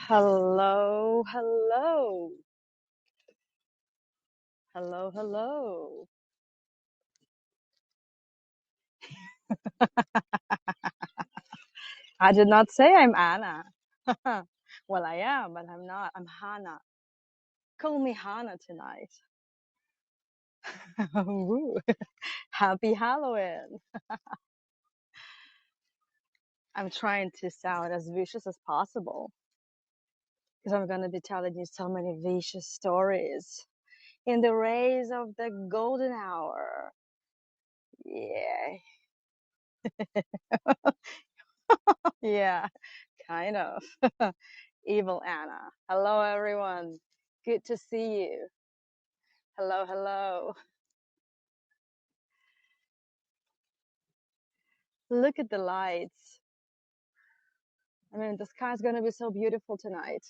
Hello, hello. Hello, hello. I did not say I'm Anna. Well, I am, but I'm not. I'm Hannah. Call me Hannah tonight. Woo. Happy Halloween. I'm trying to sound as vicious as possible because I'm going to be telling you so many vicious stories in the rays of the golden hour. Yeah, yeah, kind of. Evil Anna. Hello, everyone. Good to see you. Hello, hello. Look at the lights. I mean, the sky's going to be so beautiful tonight.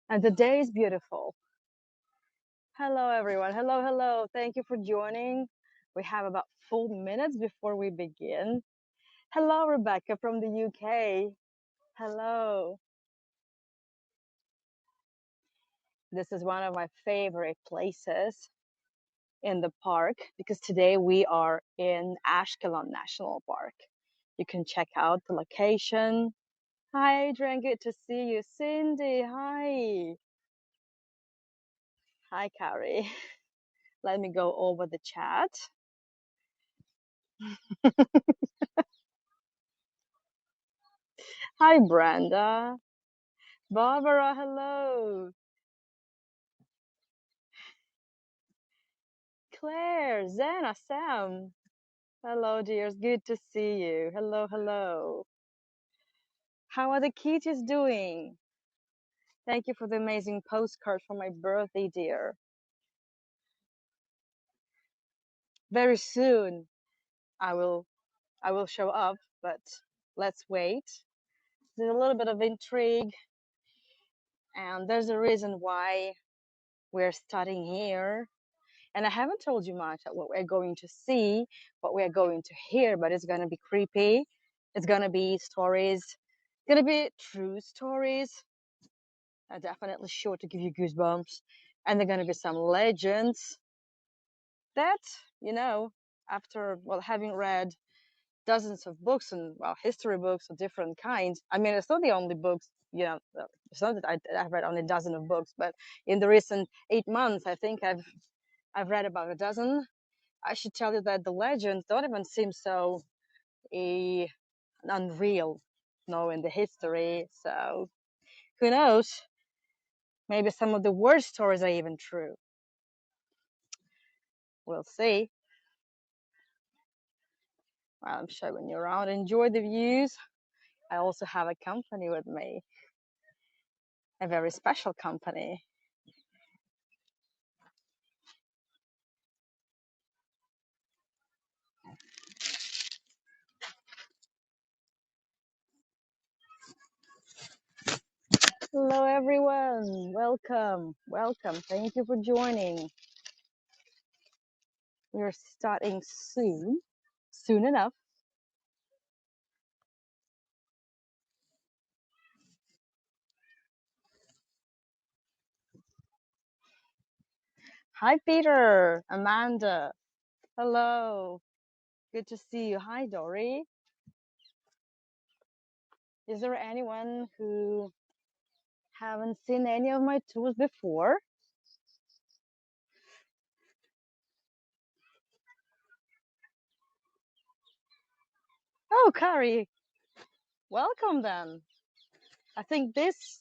And the day is beautiful. Hello, everyone. Hello, hello. Thank you for joining. We have about 4 minutes before we begin. Hello, Rebecca from the UK. Hello. This is one of my favorite places in the park because today we are in Ashkelon National Park. You can check out the location. Hi, Adrian. Good to see you. Cindy, hi. Hi, Carrie. Let me go over the chat. Hi, Brenda. Barbara, hello. Claire, Zena, Sam. Hello, dears. Good to see you. Hello, hello. How are the kitties doing? Thank you for the amazing postcard for my birthday, dear. Very soon I will show up, but let's wait. There's a little bit of intrigue, and there's a reason why we're studying here. And I haven't told you much of what we're going to see, what we're going to hear, but it's going to be creepy. It's going to be stories. It's going to be true stories. Definitely sure to give you goosebumps. And there are going to be some legends that, you know, after, well, having read dozens of books and, well, history books of different kinds. I mean, it's not the only books, you know, it's not that I've read only a dozen of books, but in the recent 8 months, I think I've read about a dozen. I should tell you that the legends don't even seem so unreal, in the history. So who knows? Maybe some of the worst stories are even true. We'll see. Well, I'm showing you around. Enjoy the views. I also have a company with me, a very special company. Hello, everyone. Welcome. Welcome. Thank you for joining. We're starting soon, soon enough. Hi, Peter, Amanda. Hello. Good to see you. Hi, Dory. Is there anyone who haven't seen any of my tools before? Oh, Kari, welcome then. I think this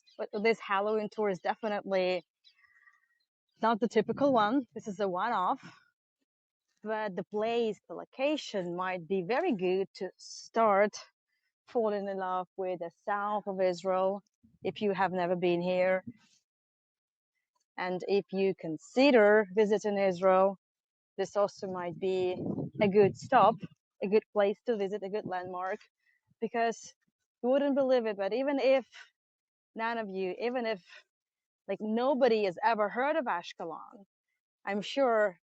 Halloween tour is definitely not the typical one. This is a one-off, but the place, the location might be very good to start falling in love with the south of Israel if you have never been here. And if you consider visiting Israel, this also might be a good stop, a good place to visit, a good landmark, because you wouldn't believe it, but even if none of you, even if like nobody has ever heard of Ashkelon, I'm sure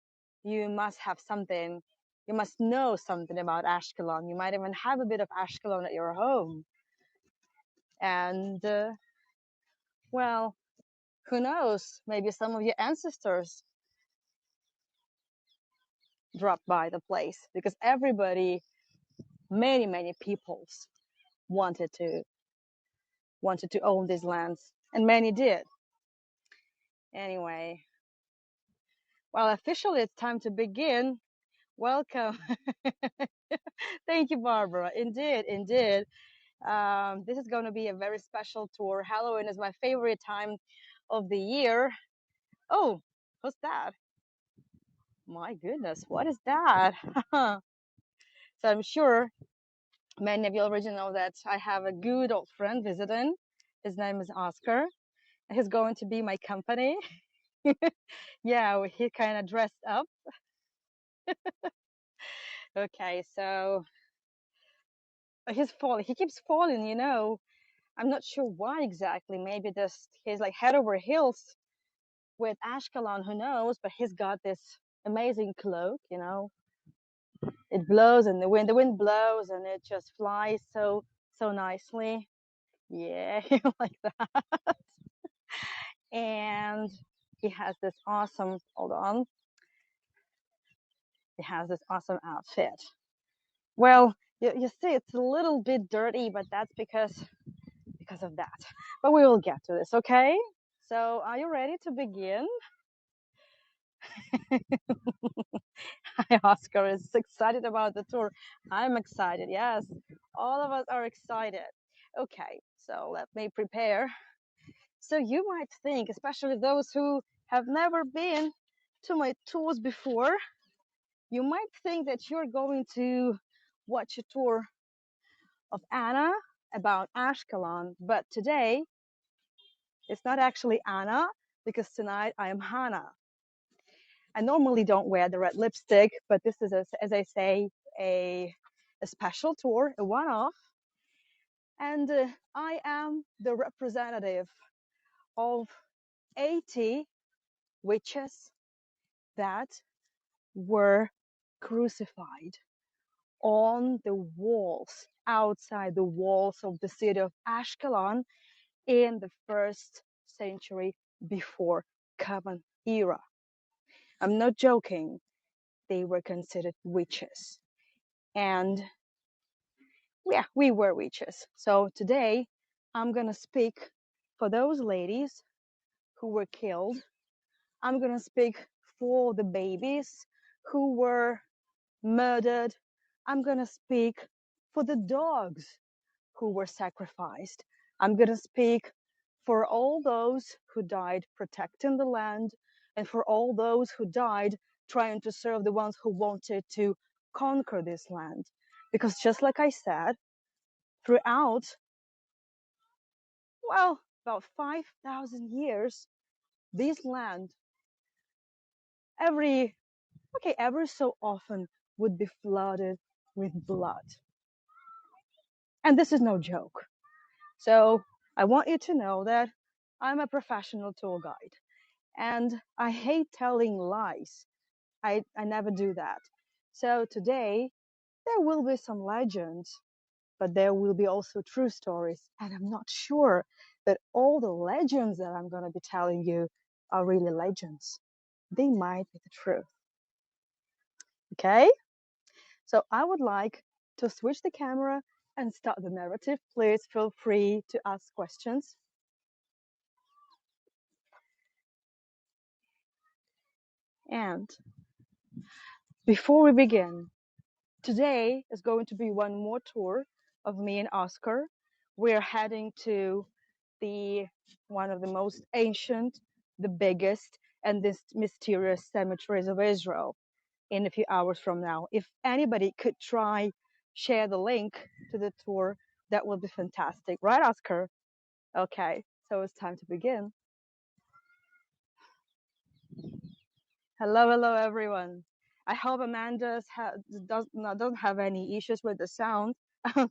you must have something, you must know something about Ashkelon. You might even have a bit of Ashkelon at your home. And Well, who knows? Maybe some of your ancestors dropped by the place because everybody, many peoples wanted to own these lands, and many did. Anyway, well, officially it's time to begin. Welcome. Thank you, Barbara. Indeed. This is going to be a very special tour. Halloween is my favorite time of the year. Oh, what's that? My goodness, what is that? So I'm sure many of you already know that I have a good old friend visiting. His name is Oskar. He's going to be my company. Yeah, he kind of dressed up. Okay, so he's falling. He keeps falling, you know. I'm not sure why exactly. Maybe this he's like head over heels with Ashkelon, who knows? But he's got this amazing cloak, you know. It blows in the wind. The wind blows and it just flies so nicely. Yeah, like that. And he has this awesome, hold on. He has this awesome outfit. Well, you see, it's a little bit dirty, but that's because of that. But we will get to this, okay? So, are you ready to begin? Hi, Oskar is excited about the tour. I'm excited, yes. All of us are excited. Okay, so let me prepare. So you might think, especially those who have never been to my tours before, you might think that you're going to watch a tour of Anna about Ashkelon, but today it's not actually Anna because tonight I am Hannah. I normally don't wear the red lipstick, but this is, as I say, a special tour, a one-off, and I am the representative of 80 witches that were crucified on the walls, outside the walls of the city of Ashkelon in the 1st century before Common Era. I'm not joking. They were considered witches. And yeah, we were witches. So today I'm going to speak for those ladies who were killed. I'm going to speak for the babies who were murdered. I'm going to speak for the dogs who were sacrificed. I'm going to speak for all those who died protecting the land and for all those who died trying to serve the ones who wanted to conquer this land. Because just like I said, throughout, well, about 5,000 years, this land, every so often would be flooded with blood. And this is no joke. So I want you to know that I'm a professional tour guide and I hate telling lies. I never do that. So today there will be some legends, but there will be also true stories. And I'm not sure that all the legends that I'm going to be telling you are really legends. They might be the truth. Okay? So I would like to switch the camera and start the narrative. Please feel free to ask questions. And before we begin, today is going to be one more tour of me and Oskar. We're heading to one of the most ancient, the biggest, and this mysterious cemeteries of Israel in a few hours from now. If anybody could try share the link to the tour, that would be fantastic. Right, Oskar? Okay, so it's time to begin. Hello, everyone. I hope Amanda doesn't have any issues with the sound.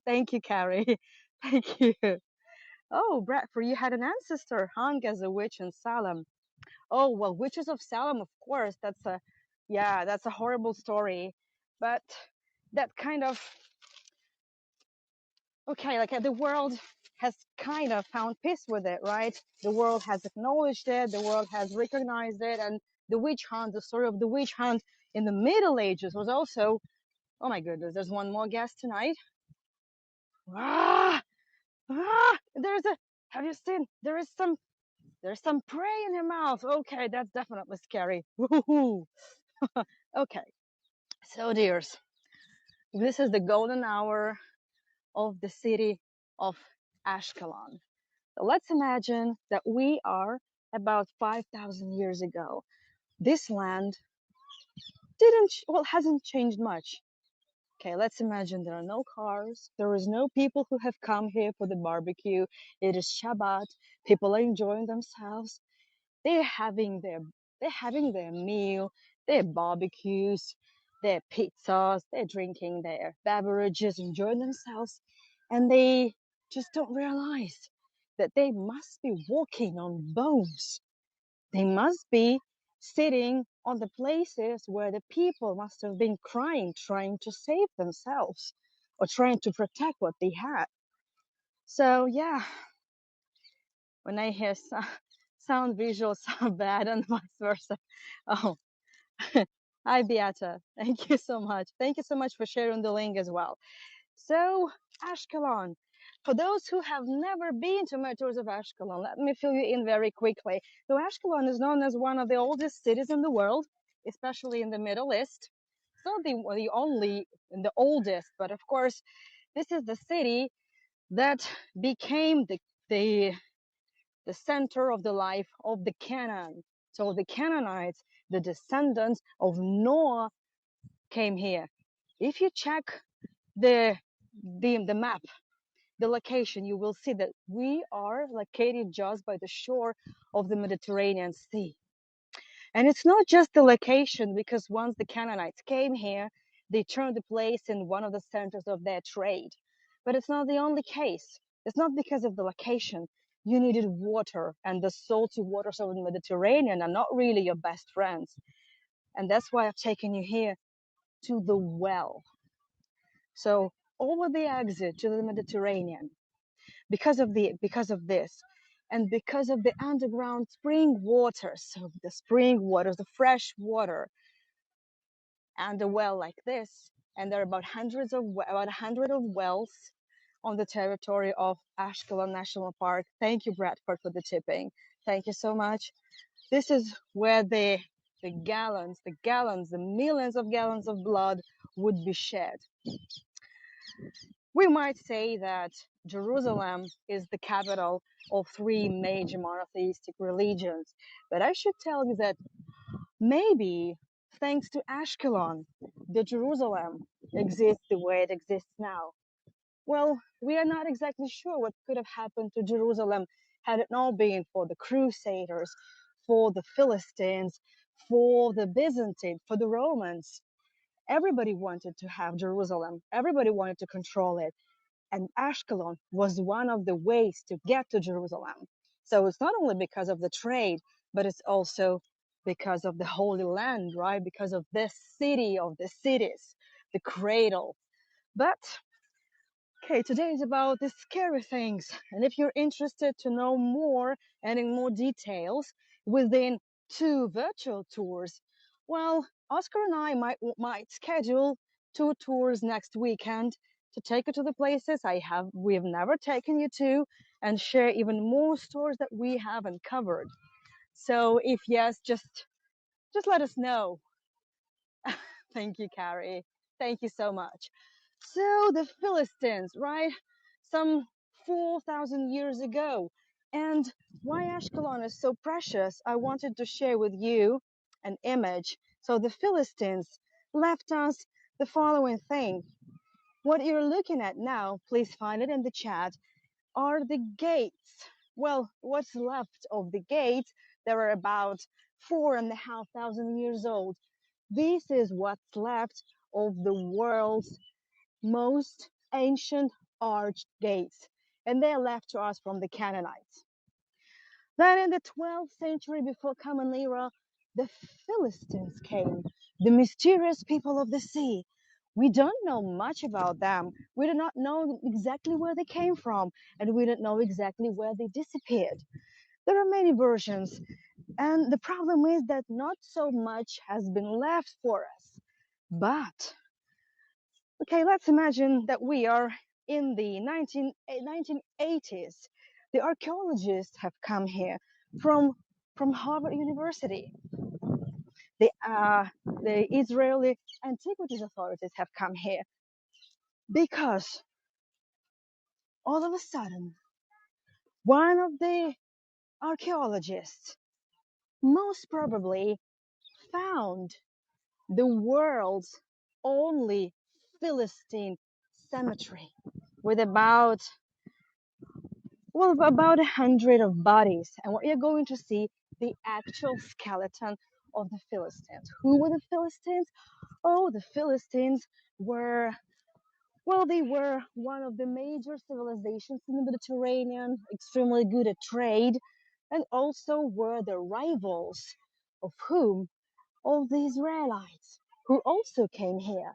Thank you, Carrie. Thank you. Oh, Bradford, you had an ancestor hung as a witch in Salem. Oh, well, witches of Salem, of course. That's a horrible story. But that kind of, okay, like the world has kind of found peace with it, right? The world has acknowledged it, the world has recognized it, and the witch hunt, the story of the witch hunt in the Middle Ages was also, oh my goodness, there's one more guest tonight. Ah, there's a, have you seen, there's some prey in her mouth. Okay, that's definitely scary. Woohoo. Okay, so dears, this is the golden hour of the city of Ashkelon. So let's imagine that we are about 5,000 years ago. This land hasn't changed much. Okay, let's imagine there are no cars. There is no people who have come here for the barbecue. It is Shabbat. People are enjoying themselves. They're having their they're having their meal, their barbecues, their pizzas, they're drinking their beverages, enjoying themselves, and they just don't realize that they must be walking on bones. They must be sitting on the places where the people must have been crying, trying to save themselves or trying to protect what they had. So yeah, when I hear sound, visual, sound bad, and vice versa. Oh, hi Beata. Thank you so much. Thank you so much for sharing the link as well. So, Ashkelon. For those who have never been to my tours of Ashkelon, let me fill you in very quickly. So, Ashkelon is known as one of the oldest cities in the world, especially in the Middle East. It's not the only, the oldest, but of course, this is the city that became the the center of the life of the Canaan. So the Canaanites, the descendants of Noah, came here. If you check the the map, the location, you will see that we are located just by the shore of the Mediterranean Sea. And it's not just the location, because once the Canaanites came here, they turned the place in one of the centers of their trade. But it's not the only case. It's not because of the location. You needed water, and the salty waters of the Mediterranean are not really your best friends. And that's why I've taken you here to the well. So over the exit to the Mediterranean, because of this, and because of the underground spring waters, so the spring waters, the fresh water, and a well like this, and there are about 100 of wells on the territory of Ashkelon National Park. Thank you, Bradford, for the tipping. Thank you so much. This is where the gallons, the millions of gallons of blood would be shed. We might say that Jerusalem is the capital of three major monotheistic religions, but I should tell you that maybe thanks to Ashkelon, the Jerusalem exists the way it exists now. Well, we are not exactly sure what could have happened to Jerusalem had it not been for the Crusaders, for the Philistines, for the Byzantines, for the Romans. Everybody wanted to have Jerusalem. Everybody wanted to control it. And Ashkelon was one of the ways to get to Jerusalem. So it's not only because of the trade, but it's also because of the Holy Land, right? Because of this city of the cities, the cradle. But okay, today is about the scary things. And if you're interested to know more and in more details within 2 virtual tours, well, Oskar and I might schedule 2 tours next weekend to take you to the places we've never taken you to, and share even more stories that we haven't covered. So if yes, just let us know. Thank you, Carrie. Thank you so much. So the Philistines, right? Some 4,000 years ago. And why Ashkelon is so precious, I wanted to share with you an image. So the Philistines left us the following thing. What you're looking at now, please find it in the chat, are the gates. Well, what's left of the gates? They are about 4,500 years old. This is what's left of the world's most ancient arched gates, and they are left to us from the Canaanites. Then in the 12th century before Common Era, the Philistines came, the mysterious people of the sea. We don't know much about them. We do not know exactly where they came from, and we don't know exactly where they disappeared. There are many versions, and the problem is that not so much has been left for us. But, okay, let's imagine that we are in the 1980s. The archaeologists have come here from, from Harvard University. The Israeli Antiquities authorities have come here because all of a sudden, one of the archaeologists most probably found the world's only Philistine cemetery with about 100 of bodies. And what you're going to see, the actual skeleton of the Philistines. Who were the Philistines? Oh, the Philistines were, well, they were one of the major civilizations in the Mediterranean, extremely good at trade, and also were the rivals of whom? Of the Israelites, who also came here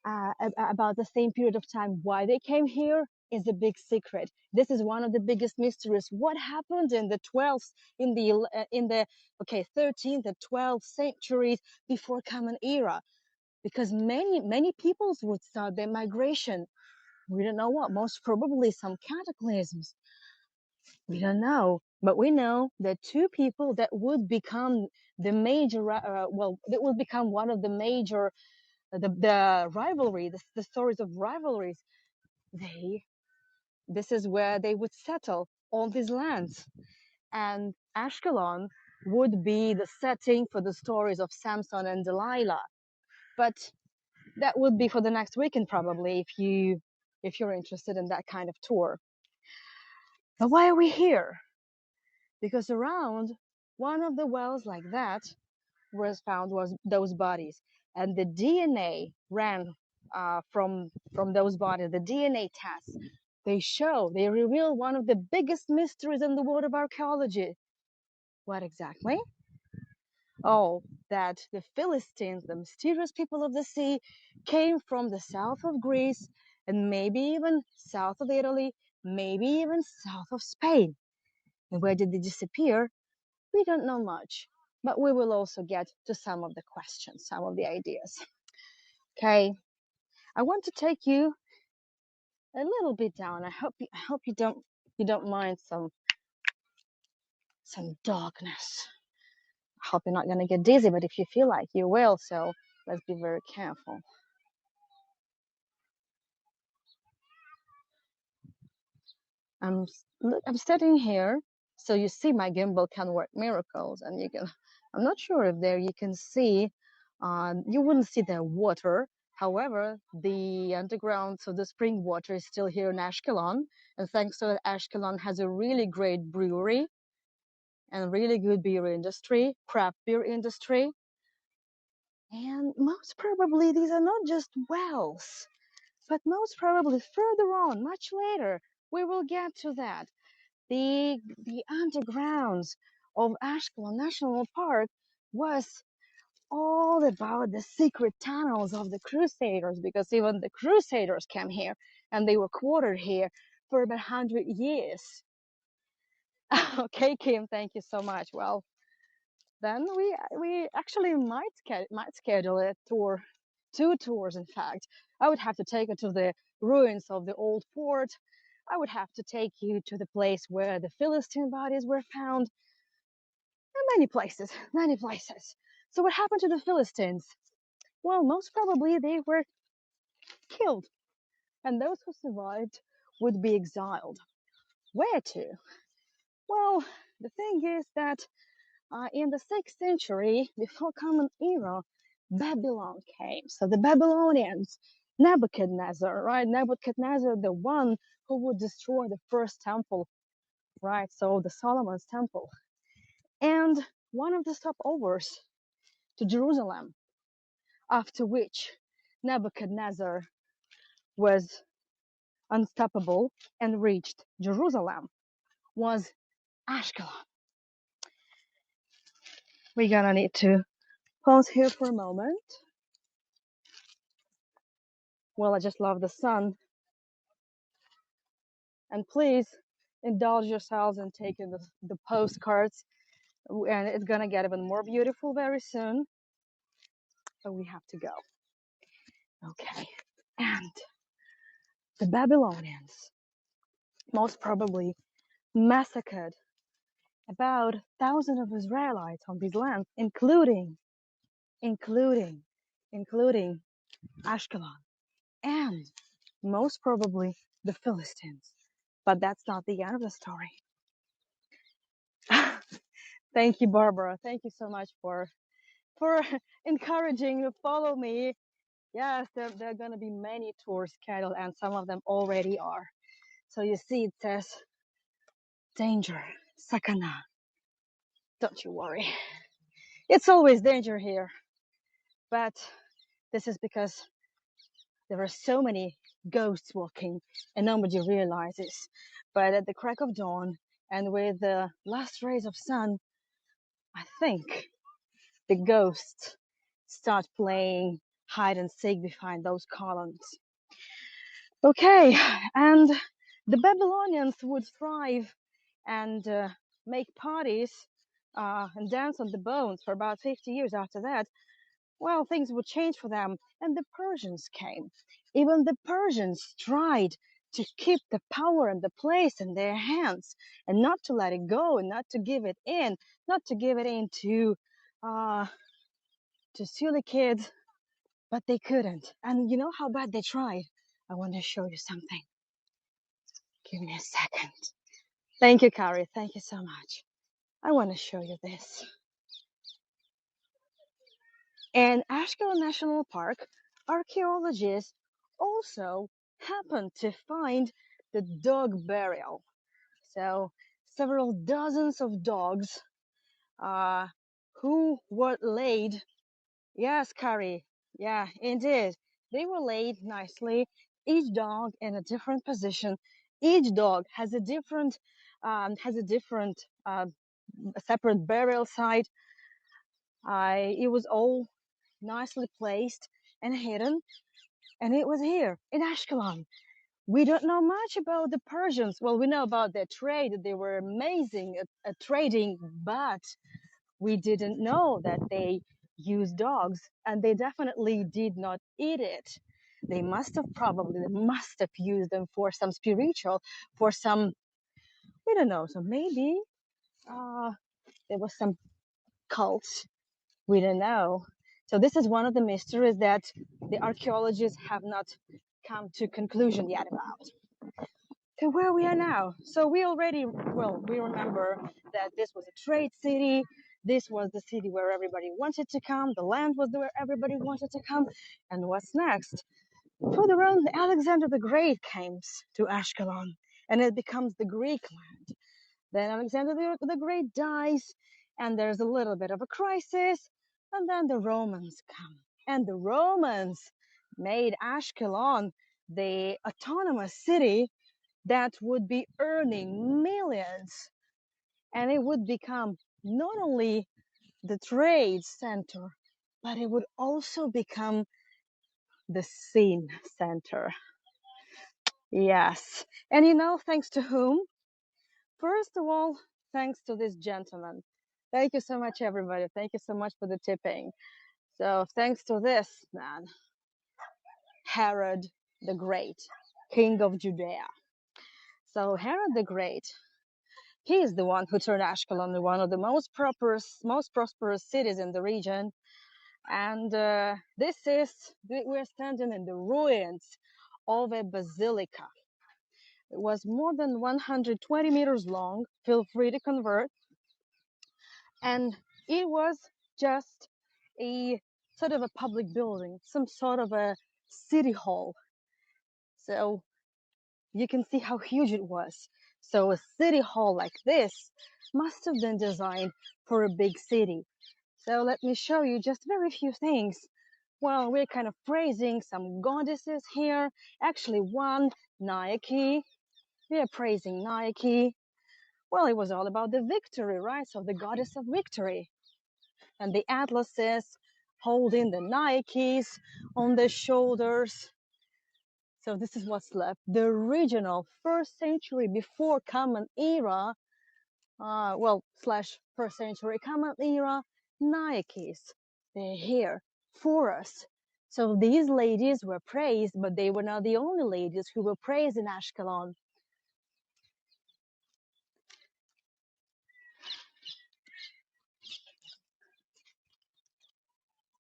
about the same period of time. Why they came here is a big secret. This is one of the biggest mysteries. What happened in the 12th, in the 13th and 12th centuries before Common Era? Because many peoples would start their migration. We don't know what. Most probably some cataclysms. We don't know, but we know that two people that would become the major, that will become one of the major, the rivalry, the stories of rivalries. This is where they would settle all these lands, and Ashkelon would be the setting for the stories of Samson and Delilah. But that would be for the next weekend probably, if you're interested in that kind of tour. But why are we here? Because around one of the wells like that was those bodies, and the DNA ran from those bodies. The DNA tests, they reveal one of the biggest mysteries in the world of archaeology. What exactly? Oh, that the Philistines, the mysterious people of the sea, came from the south of Greece and maybe even south of Italy, maybe even south of Spain. And where did they disappear? We don't know much, but we will also get to some of the questions, some of the ideas. Okay, I want to take you a little bit down. I hope you don't mind some darkness. I hope you're not gonna get dizzy, but if you feel like you will, so let's be very careful. I'm I'm sitting here, so you see my gimbal can work miracles, and you can. I'm not sure if there you can see. You wouldn't see the water. However, the underground, so the spring water is still here in Ashkelon, and thanks to that, Ashkelon has a really great brewery and really good beer industry, craft beer industry, and most probably these are not just wells, but most probably further on, much later, we will get to that. The undergrounds of Ashkelon National Park was all about the secret tunnels of the Crusaders, because even the Crusaders came here and they were quartered here for about 100 years. Okay, Kim, thank you so much. Well, then we actually might schedule a tour, two tours in fact. I would have to take you to the ruins of the old fort. I would have to take you to the place where the Philistine bodies were found, and many places, many places. So what happened to the Philistines? Well, most probably they were killed, and those who survived would be exiled. Where to? Well, the thing is that in the 6th century, before Common Era, Babylon came. So the Babylonians, Nebuchadnezzar, right? Nebuchadnezzar, the one who would destroy the first temple, right? So the Solomon's temple. And one of the stopovers to Jerusalem, after which Nebuchadnezzar was unstoppable and reached Jerusalem, was Ashkelon. We're gonna need to pause here for a moment. Well, I just love the sun. And please indulge yourselves in taking the postcards. And it's gonna get even more beautiful very soon. But we have to go. Okay. And the Babylonians most probably massacred about 1,000 of Israelites on these lands, including Ashkelon, and most probably the Philistines. But that's not the end of the story. Thank you, Barbara. Thank you so much for encouraging you to follow me. Yes, there are going to be many tours scheduled, and some of them already are. So you see, it says danger, sakana. Don't you worry. It's always danger here, but this is because there are so many ghosts walking and nobody realizes. But at the crack of dawn and with the last rays of sun, I think the ghosts start playing hide and seek behind those columns. Okay, and the Babylonians would thrive and make parties and dance on the bones for about 50 years after that. Well, things would change for them, and the Persians came. Even the Persians tried to keep the power and the place in their hands and not to let it go and not to give it in, not to give it in to silly kids, but they couldn't. And you know how bad they tried? I want to show you something. Give me a second. Thank you, Carrie. Thank you so much. I want to show you this. In Ashkelon National Park, archaeologists also happened to find the dog burial. So several dozens of dogs who were laid. Yes, Carrie. Yeah, indeed. They were laid nicely, each dog in a different position. Each dog has a different separate burial site. It was all nicely placed and hidden, and it was here in Ashkelon. We don't know much about the Persians. Well, we know about their trade. They were amazing at trading, but we didn't know that they used dogs, and they definitely did not eat it. They must have used them for some spiritual, for some, we don't know. So maybe there was some cult. We don't know. So this is one of the mysteries that the archaeologists have not come to conclusion yet about. So where we are now. So we remember that this was a trade city. This was the city where everybody wanted to come. The land was where everybody wanted to come. And what's next? Further on, Alexander the Great comes to Ashkelon, and it becomes the Greek land. Then Alexander the Great dies, and there's a little bit of a crisis, and then the Romans come. And the Romans made Ashkelon the autonomous city that would be earning millions, and it would become not only the trade center, but it would also become the scene center. Yes. And you know, thanks to whom? First of all, thanks to this gentleman. Thank you so much, everybody. Thank you so much for the tipping. So thanks to this man, Herod the Great, King of Judea. So Herod the Great, he is the one who turned Ashkelon into one of the most prosperous cities in the region. And we're standing in the ruins of a basilica. It was more than 120 meters long. Feel free to convert. And it was just a sort of a public building, some sort of a city hall. So you can see how huge it was. So a city hall like this must have been designed for a big city. So let me show you just very few things. Well, we're kind of praising some goddesses here. Actually, one, Nike. We are praising Nike. Well, it was all about the victory, right? So the goddess of victory. And the atlases holding the Nikes on the shoulders. So this is what's left. The original first century before Common Era, slash first century Common Era Nayakis. They're here for us. So these ladies were praised, but they were not the only ladies who were praised in Ashkelon.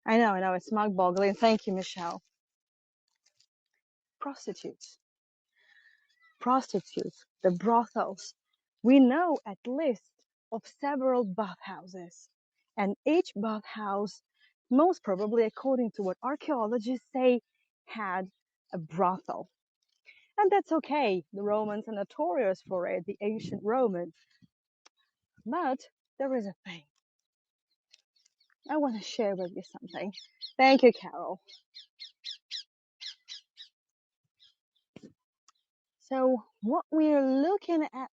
I know, it's mind-boggling. Thank you, Michelle. Prostitutes, the brothels. We know at least of several bathhouses, and each bathhouse, most probably according to what archaeologists say, had a brothel. And that's okay. The Romans are notorious for it, the ancient Romans. But there is a thing. I want to share with you something. Thank you, Carol. So what we're looking at,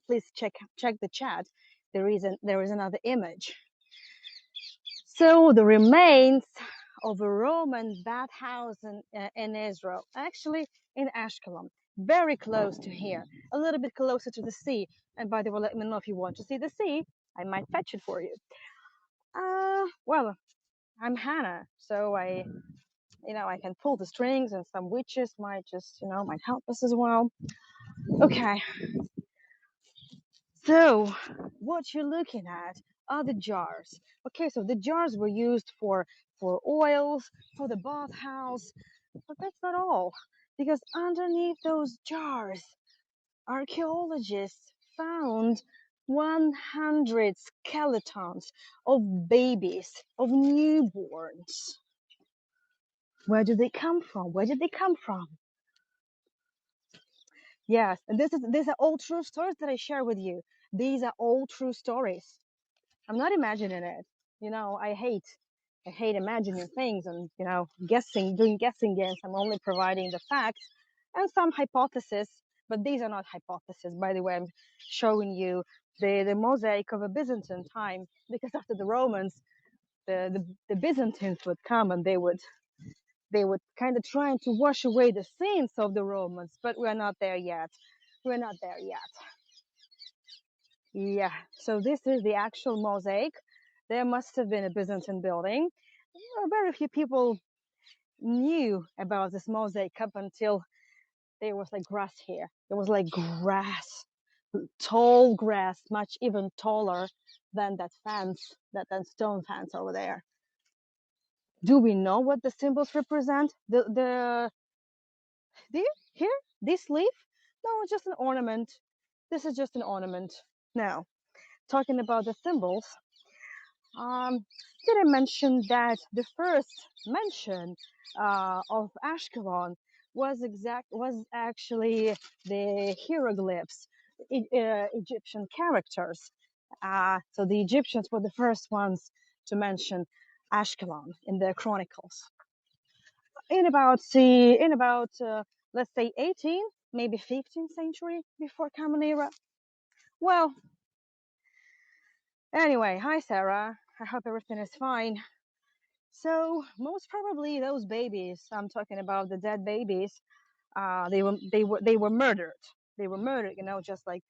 please check the chat. There is another image. So the remains of a Roman bathhouse in Israel, actually in Ashkelon, very close to here, a little bit closer to the sea. And by the way, let me know if you want to see the sea. I might fetch it for you. Well, I'm Hannah, so I can pull the strings, and some witches might help us as well. Okay, so what you're looking at are the jars. Okay, so the jars were used for oils, for the bathhouse, but that's not all, because underneath those jars, archaeologists found 100 skeletons of babies, of newborns. Where do they come from? Where did they come from? Yes, and these are all true stories that I share with you. These are all true stories. I'm not imagining it. I hate imagining things and doing guessing games. I'm only providing the facts and some hypotheses, but these are not hypotheses. By the way, I'm showing you the mosaic of a Byzantine time, because after the Romans, the Byzantines would come and they would kind of trying to wash away the sins of the Romans, but we're not there yet. We're not there yet. Yeah, so this is the actual mosaic. There must have been a Byzantine building. Very few people knew about this mosaic up until there was like grass here. There was like grass, tall grass, much even taller than that fence, that stone fence over there. Do we know what the symbols represent? Here, this leaf? No, it's just an ornament. This is just an ornament. Now, talking about the symbols, did I mention that the first mention of Ashkelon was actually the hieroglyphs, Egyptian characters. So the Egyptians were the first ones to mention Ashkelon in their chronicles. In about let's say 18th, maybe 15th century before Common Era. Well, anyway, hi Sarah. I hope everything is fine. So most probably those babies, I'm talking about the dead babies, they were murdered. They were murdered, just like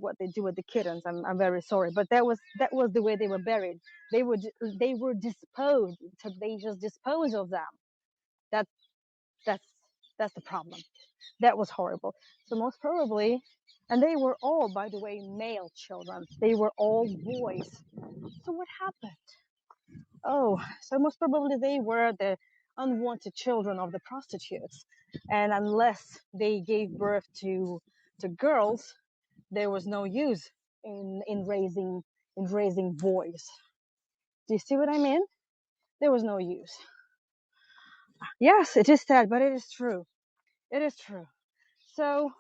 what they do with the kittens. I'm very sorry, but that was the way they were buried. They were disposed. They just dispose of them. That's that's the problem. That was horrible. So most probably, and they were all, by the way, male children. They were all boys. So what happened? Oh, so most probably they were the unwanted children of the prostitutes. And unless they gave birth to girls, there was no use in raising boys. Do you see what I mean? There was no use. Yes, it is sad, but it is true. It is true. So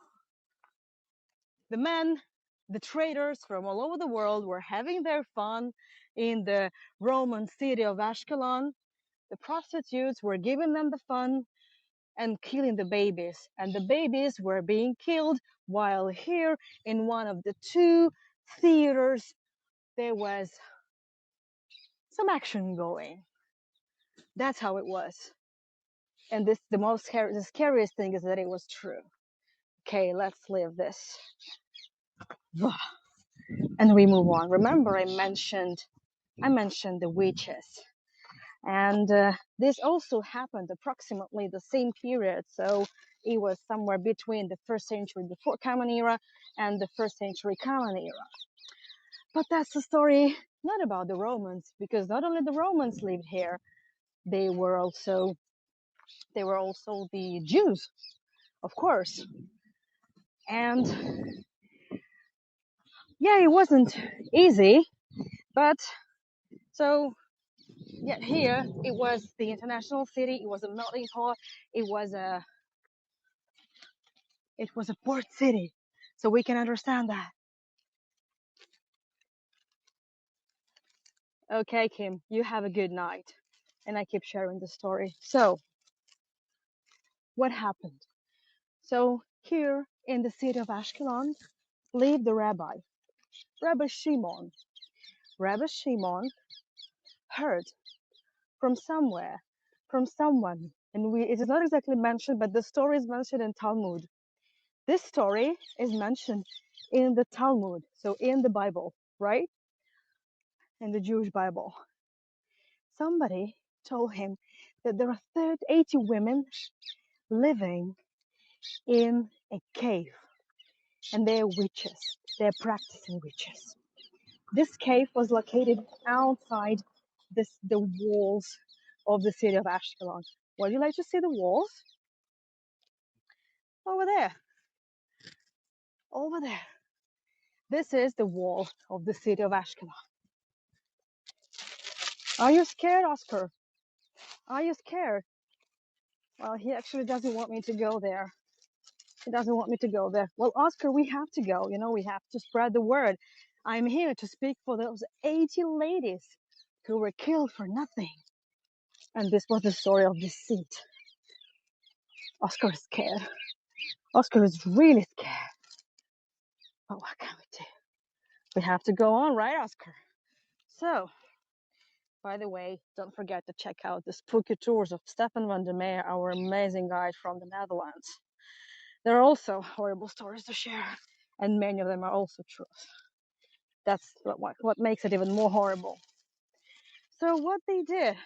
the men, the traders from all over the world were having their fun in the Roman city of Ashkelon. The prostitutes were giving them the fun and killing the babies. And the babies were being killed, while here in one of the two theaters, there was some action going. That's how it was. And this the scariest thing is that it was true. Okay, let's leave this. And we move on. Remember, I mentioned the witches, and this also happened approximately the same period. So it was somewhere between the first century before Common Era and the first century Common Era. But that's a story not about the Romans, because not only the Romans lived here, they were also the Jews, of course. And yeah, it wasn't easy, but so yeah, here it was the international city. It was a melting pot. It was a port city, so we can understand that. Okay, Kim, you have a good night, and I keep sharing the story. So what happened? So here in the city of Ashkelon lived the Rabbi Shimon. Rabbi Shimon heard from somewhere, from someone, and it is not exactly mentioned, but the story is mentioned in Talmud. This story is mentioned in the Talmud, so in the Bible, right? In the Jewish Bible. Somebody told him that there are 80 women living in a cave, and they're witches. They're practicing witches. This cave was located outside the walls of the city of Ashkelon. Would you like to see the walls? Over there. Over there. This is the wall of the city of Ashkelon. Are you scared, Oskar? Are you scared? Well, he actually doesn't want me to go there. He doesn't want me to go there. Well, Oskar, we have to go. You know, we have to spread the word. I'm here to speak for those 80 ladies who were killed for nothing. And this was the story of deceit. Oskar is scared. Oskar is really scared. But what can we do? We have to go on, right, Oskar? So, by the way, don't forget to check out the spooky tours of Stefan van der Meer, our amazing guide from the Netherlands. There are also horrible stories to share, and many of them are also true. That's what makes it even more horrible. So what they did,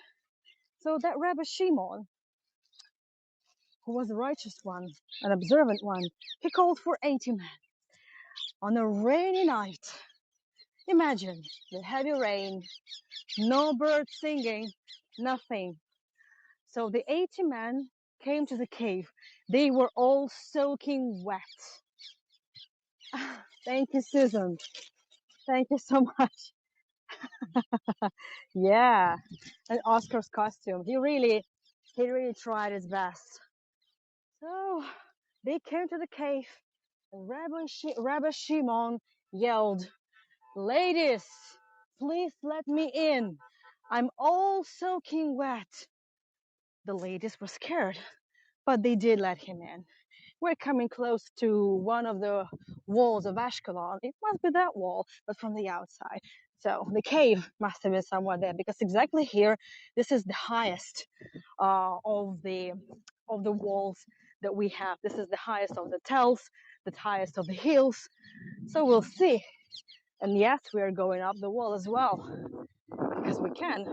so that Rabbi Shimon, who was a righteous one, an observant one, he called for 80 men on a rainy night. Imagine the heavy rain, no birds singing, nothing. So the 80 men came to the cave. They were all soaking wet. Thank you, Susan. Thank you so much. Yeah, and Oscar's costume. He really tried his best. So they came to the cave, and Rabbi Shimon yelled, "Ladies, please let me in. I'm all soaking wet." The ladies were scared, but they did let him in. We're coming close to one of the walls of Ashkelon. It must be that wall, but from the outside. So the cave must have been somewhere there, because exactly here, this is the highest of the walls that we have. This is the highest of the tells, the highest of the hills. So we'll see. And yes, we are going up the wall as well, because we can.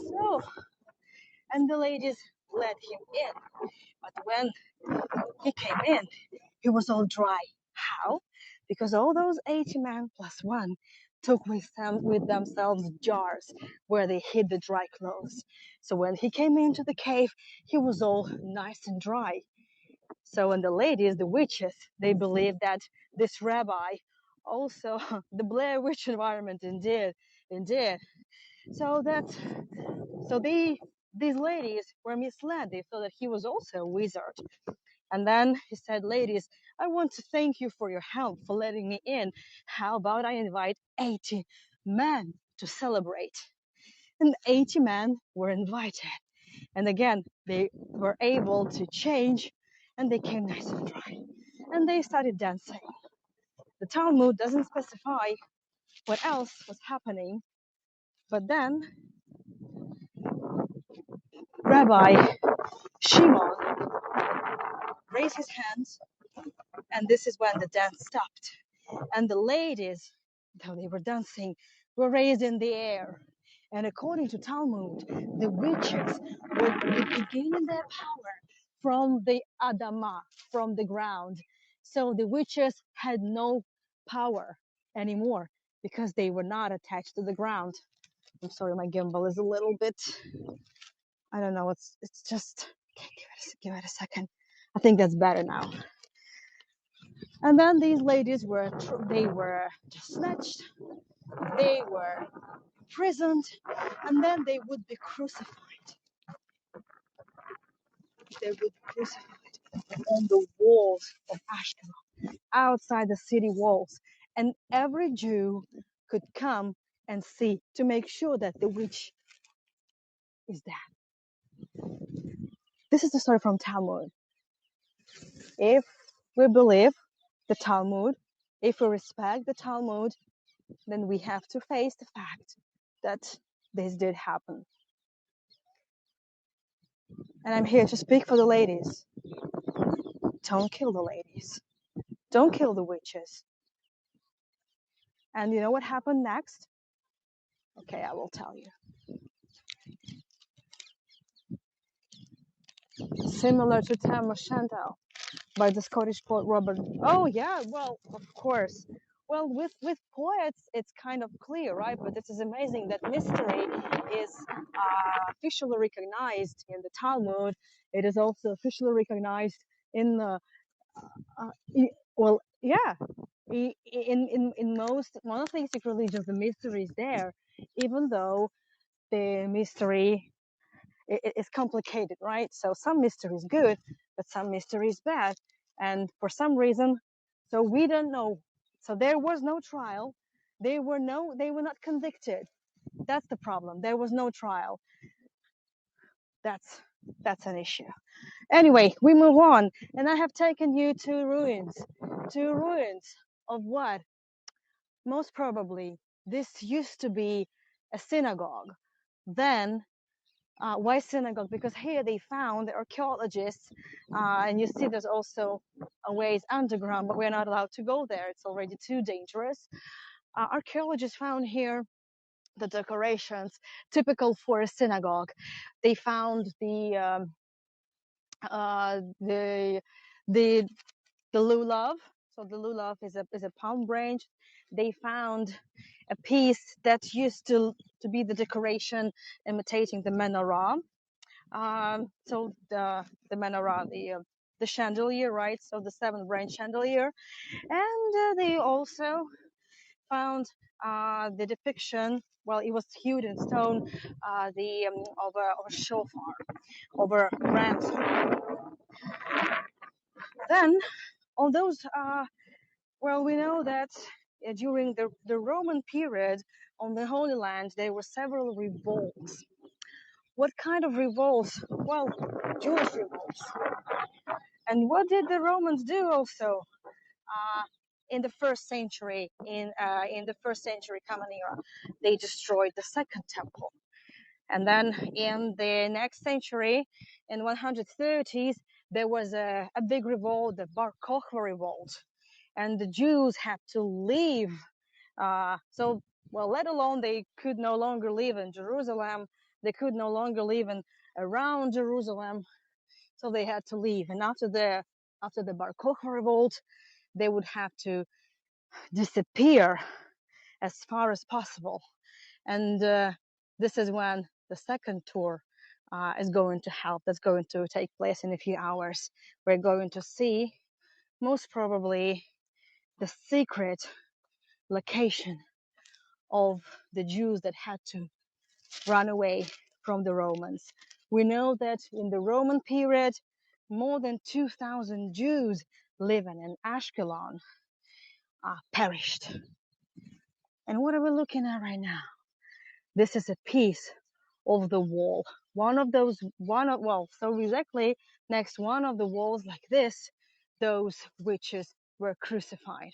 So, and the ladies let him in. But when he came in, he was all dry. How? Because all those 80 men plus one took with themselves jars where they hid the dry clothes. So when he came into the cave, he was all nice and dry. So when the ladies, the witches, they believed that this rabbi also the Blair Witch environment indeed. So these ladies were misled. They thought that he was also a wizard. And then he said, "Ladies, I want to thank you for your help, for letting me in. How about I invite 80 men to celebrate?" And 80 men were invited. And again, they were able to change, and they came nice and dry. And they started dancing. The Talmud doesn't specify what else was happening, but then Rabbi Shimon raised his hands, and this is when the dance stopped. And the ladies, though they were dancing, were raised in the air. And according to Talmud, the witches would be gaining their power from the Adamah, from the ground. So the witches had no power anymore because they were not attached to the ground. I'm sorry, my gimbal is a little bit, I don't know, it's just, okay, give it a second. I think that's better now. And then these ladies they were just snatched, they were imprisoned, and then they would be crucified. They would be crucified on the walls of Ashkelon, outside the city walls. And every Jew could come and see to make sure that the witch is dead. This is the story from Talmud. If we believe the Talmud, if we respect the Talmud, then we have to face the fact that this did happen. And I'm here to speak for the ladies. Don't kill the ladies. Don't kill the witches. And you know what happened next? Okay, I will tell you. Similar to Tam O'Shanter by the Scottish poet Robert. Oh yeah, well, of course. Well, with poets, it's kind of clear, right? But it is amazing that mystery is officially recognized in the Talmud. It is also officially recognized in the well, yeah, in most monotheistic religions, the mystery is there, even though the mystery is complicated, right? So some mystery is good, but some mystery is bad, and for some reason, so we don't know. So there was no trial. They were not convicted. That's the problem. There was no trial. That's an issue. Anyway, we move on, and I have taken you to ruins. To ruins of what? Most probably, this used to be a synagogue. Then, why synagogue? Because here they found, the archaeologists, and you see there's also a ways underground, but we're not allowed to go there. It's already too dangerous. Archaeologists found here the decorations typical for a synagogue. They found the lulav. So the lulav is a palm branch. They found a piece that used to be the decoration imitating the menorah. So the menorah, the chandelier, right? So the 7 branch chandelier, and they also found the depiction. Well, it was hewed in stone, of a shofar, of a ram's horn. Then on those, well, we know that during the Roman period on the Holy Land, there were several revolts. What kind of revolts? Well, Jewish revolts. And what did the Romans do also in the first century, in the first century Common Era? They destroyed the Second Temple. And then in the next century, in 130s, there was a big revolt, the Bar Kokhba revolt. And the Jews had to leave. Well, let alone they could no longer live in Jerusalem. They could no longer live around Jerusalem. So they had to leave. And after the Bar Kokhba revolt, they would have to disappear as far as possible. And this is when the second tour is going to help. That's going to take place in a few hours. We're going to see, most probably, the secret location of the Jews that had to run away from the Romans. We know that in the Roman period, more than 2,000 Jews living in Ashkelon perished. And what are we looking at right now? This is a piece of the wall. So exactly next one of the walls like this, those witches were crucified.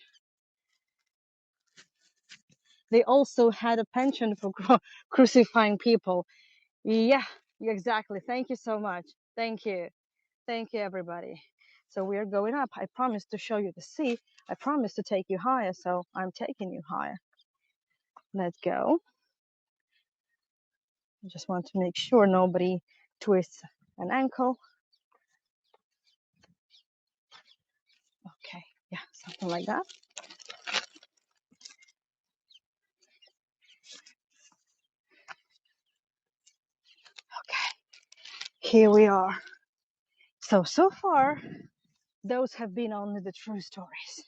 They also had a penchant for crucifying people. Yeah, Exactly. Thank you so much. Thank you. Thank you, everybody. So we are going up. I promised to show you the sea. I promised to take you higher, so I'm taking you higher. Let's go. I just want to make sure nobody twists an ankle. Okay, yeah, something like that. Okay, here we are. So far, those have been only the true stories.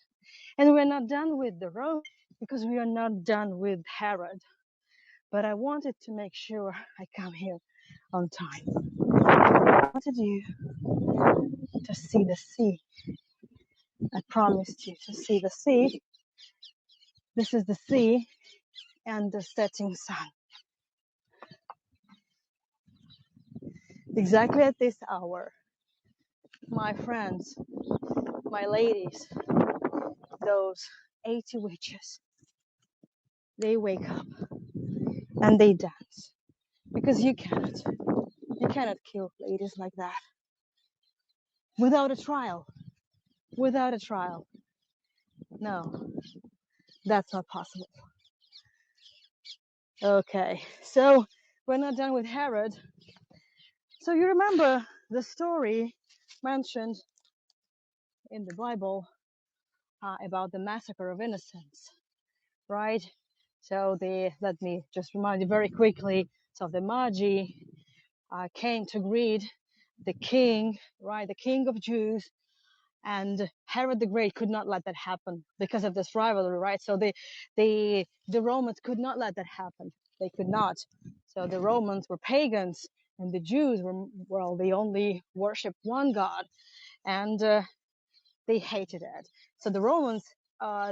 And we're not done with the road because we are not done with Herod. But I wanted to make sure I come here on time. I wanted you to see the sea. I promised you to see the sea. This is the sea and the setting sun. Exactly at this hour, my friends, my ladies, those 80 witches, they wake up and they dance. Because you cannot kill ladies like that. Without a trial. Without a trial. No, that's not possible. Okay, so we're not done with Herod. So you remember the story mentioned in the Bible about the massacre of innocents, right? So let me just remind you very quickly. So the Magi came to greet the king, right? The king of Jews. And Herod the Great could not let that happen because of this rivalry, right? So the Romans could not let that happen. They could not. So the Romans were pagans, and the Jews were, well, they only worshipped one God, and they hated it. So the Romans,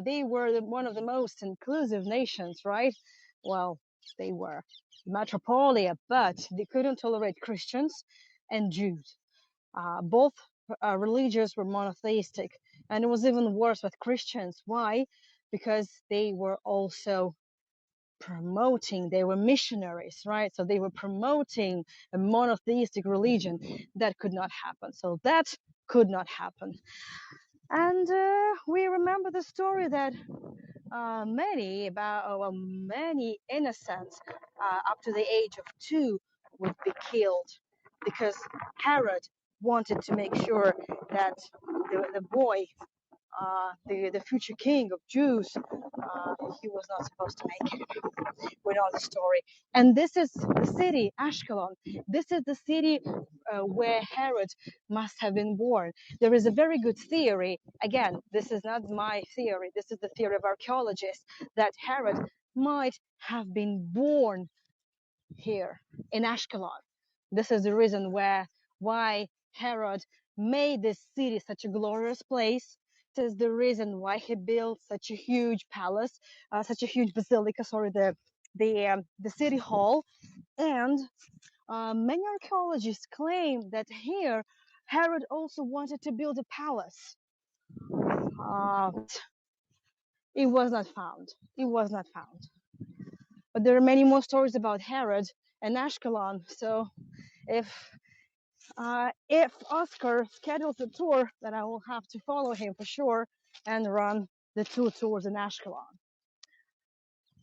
they were one of the most inclusive nations, right? Well, they were metropolia, but they couldn't tolerate Christians and Jews. Both religions were monotheistic, and it was even worse with Christians. Why? Because they were also promoting, they were missionaries, right? So they were promoting a monotheistic religion. That could not happen. So that could not happen. And we remember the story that many innocents up to the age of 2 would be killed because Herod wanted to make sure that the boy, the future king of Jews, he was not supposed to make it. We know the story. And this is the city, Ashkelon. This is the city where Herod must have been born. There is a very good theory. Again, this is not my theory. This is the theory of archaeologists that Herod might have been born here in Ashkelon. This is the reason why Herod made this city such a glorious place. This is the reason why he built such a huge palace, such a huge basilica. Sorry, the city hall. And many archaeologists claim that here Herod also wanted to build a palace. It was not found. It was not found. But there are many more stories about Herod and Ashkelon. So if Oskar schedules a tour, then I will have to follow him for sure and run the 2 tours in Ashkelon.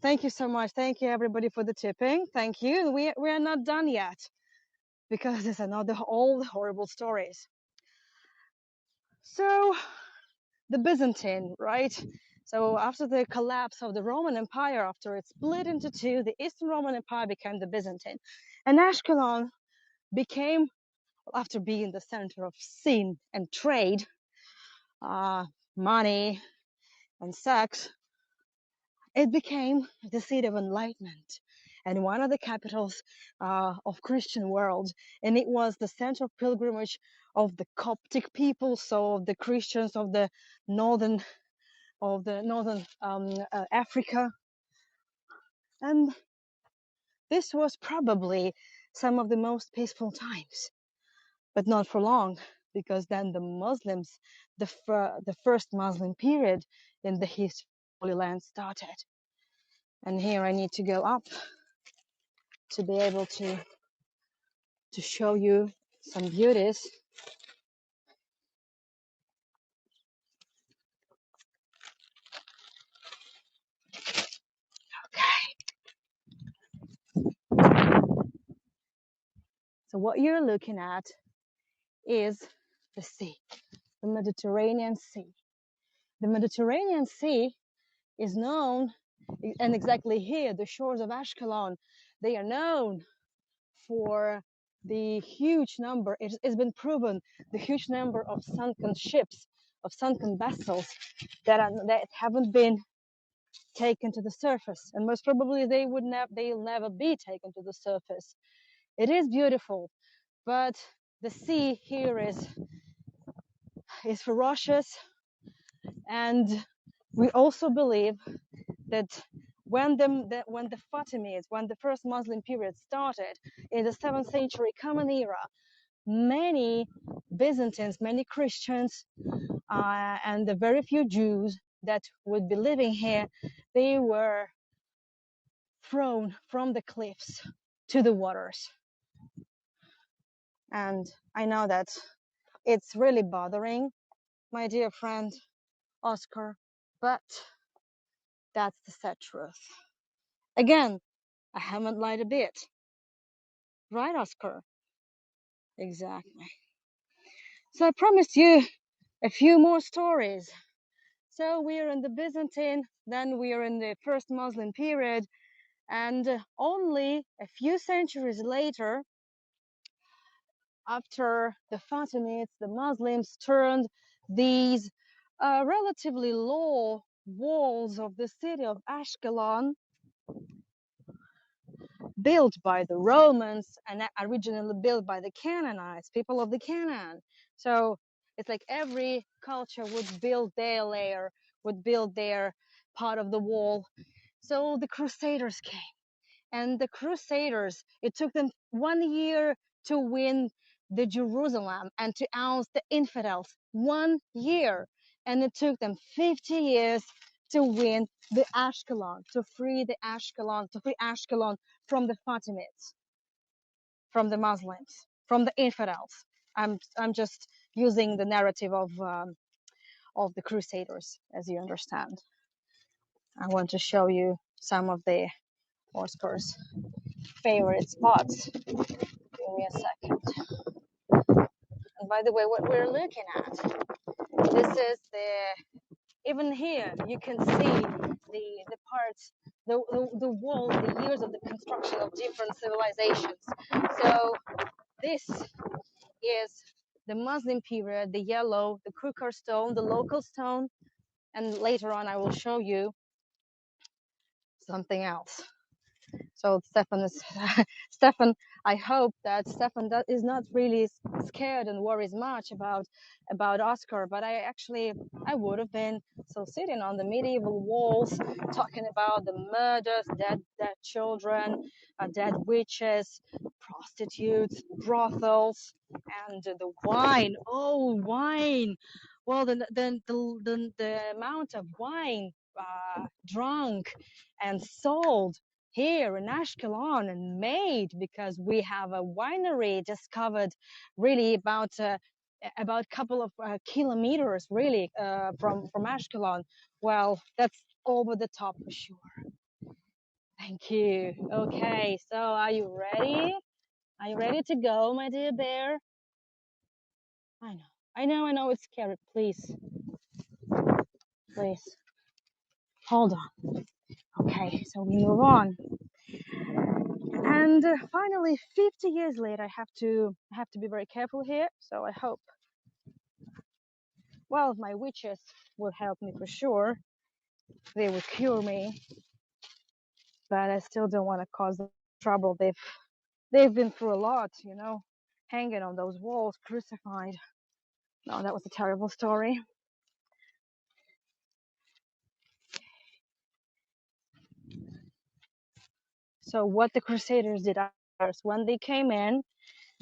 Thank you so much. Thank you everybody for the tipping. Thank you. We are not done yet because there's another all the horrible stories. So the Byzantine, right? So after the collapse of the Roman Empire, after it split into 2, the Eastern Roman Empire became the Byzantine. And Ashkelon became, after being the center of sin and trade, money and sex, it became the seat of enlightenment and one of the capitals of Christian world. And it was the center of pilgrimage of the Coptic people, so the Christians of the northern Africa. And this was probably some of the most peaceful times, but not for long, because then the Muslims, the first Muslim period in the history of Holy Land started. And here I need to go up to be able to to show you some beauties. So what you're looking at is the sea, the Mediterranean Sea. The Mediterranean Sea is known, and exactly here, the shores of Ashkelon, they are known for the huge number, it's been proven, the huge number of sunken ships, of sunken vessels that haven't been taken to the surface, and most probably they'll never be taken to the surface. It is beautiful, but the sea here is ferocious, and we also believe that when the Fatimids, when the first Muslim period started in the 7th century Common Era, many Byzantines, many Christians, and the very few Jews that would be living here, they were thrown from the cliffs to the waters. And I know that it's really bothering my dear friend Oskar, but that's the sad truth. Again, I haven't lied a bit. Right, Oskar? Exactly. So I promised you a few more stories. So we are in the Byzantine, then we are in the first Muslim period, and only a few centuries later, after the Fatimids, the Muslims turned these relatively low walls of the city of Ashkelon, built by the Romans and originally built by the Canaanites, people of the Canaan. So it's like every culture would build their layer, would build their part of the wall. So the Crusaders came, and the Crusaders, it took them 1 year to win the Jerusalem and to oust the infidels. 1 year. And it took them 50 years to win the Ashkelon, to free Ashkelon from the Fatimids, from the Muslims, from the infidels. I'm just using the narrative of the Crusaders, as you understand. I want to show you some of the Oscar's favorite spots. Give me a second. And by the way, what we're looking at, this is even here, you can see the parts, the wall, the years of the construction of different civilizations. So this is the Muslim period, the yellow, the Kukar stone, the local stone, and later on I will show you something else. So Stefan, I hope that Stefan is not really scared and worries much about Oskar, but I would have been. So sitting on the medieval walls, talking about the murders, dead children, dead witches, prostitutes, brothels, and the wine. Oh, wine! Well, the amount of wine drunk and sold here in Ashkelon and made, because we have a winery discovered really about a couple of kilometers really from Ashkelon. Well, that's over the top for sure. Thank you. Okay, so are you ready? Are you ready to go, my dear bear? I know it's scary. Please, please, hold on. Okay, so we move on. And finally, 50 years later, I have to be very careful here. So I hope, well, my witches will help me for sure. They will cure me, but I still don't want to cause them trouble. They've been through a lot, you know, hanging on those walls, crucified. No, that was a terrible story. So what the Crusaders did first, when they came in,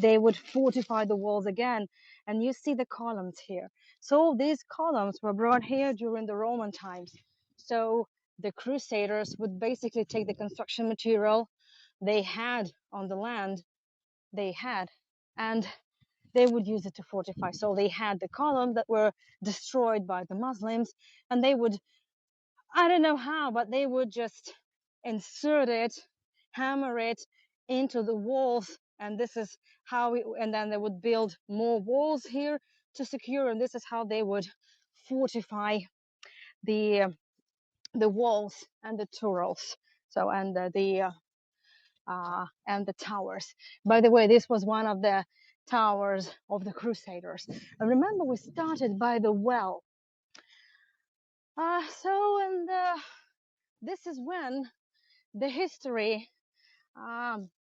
they would fortify the walls again. And you see the columns here. So these columns were brought here during the Roman times. So the Crusaders would basically take the construction material they had on the land. They had and they would use it to fortify. So they had the columns that were destroyed by the Muslims, and they would, I don't know how, but they would just insert it, hammer it into the walls, and this is how it, and then they would build more walls here to secure, and this is how they would fortify the walls and the turrets. So and the towers. By the way, this was one of the towers of the Crusaders. And remember, we started by the well. This is when the history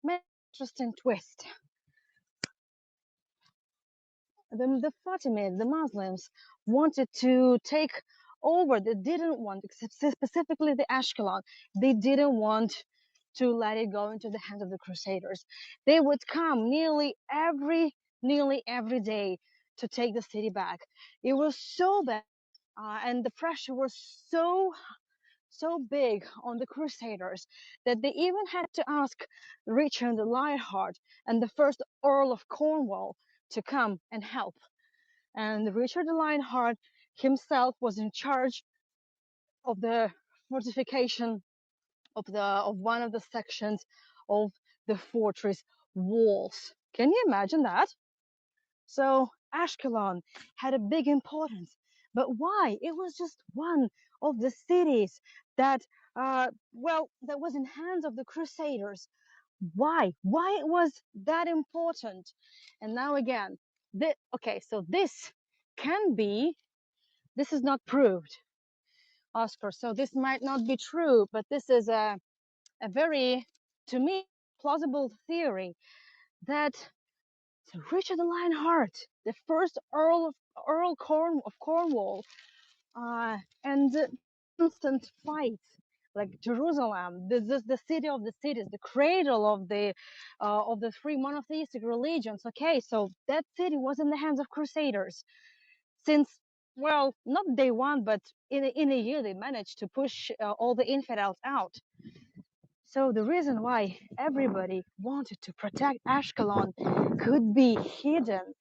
made an interesting twist. The Fatimids, the Muslims, wanted to take over. They didn't want, specifically the Ashkelon, they didn't want to let it go into the hands of the Crusaders. They would come nearly every day to take the city back. It was so bad, and the pressure was so big on the Crusaders that they even had to ask Richard the Lionheart and the first Earl of Cornwall to come and help. And Richard the Lionheart himself was in charge of the fortification of one of the sections of the fortress walls. Can you imagine that? So Ashkelon had a big importance. But why? It was just one of the cities that, that was in hands of the Crusaders. Why? Why it was that important? And now again, okay, so this can be, this is not proved, Oskar. So this might not be true, but this is a very, to me, plausible theory that Richard the Lionheart, the first Earl of Cornwall, and constant fights like Jerusalem, the city of the cities, the cradle of the three monotheistic religions. Okay, so that city was in the hands of Crusaders since, well, not day one, but in a year they managed to push all the infidels out. So the reason why everybody wanted to protect Ashkelon could be hidden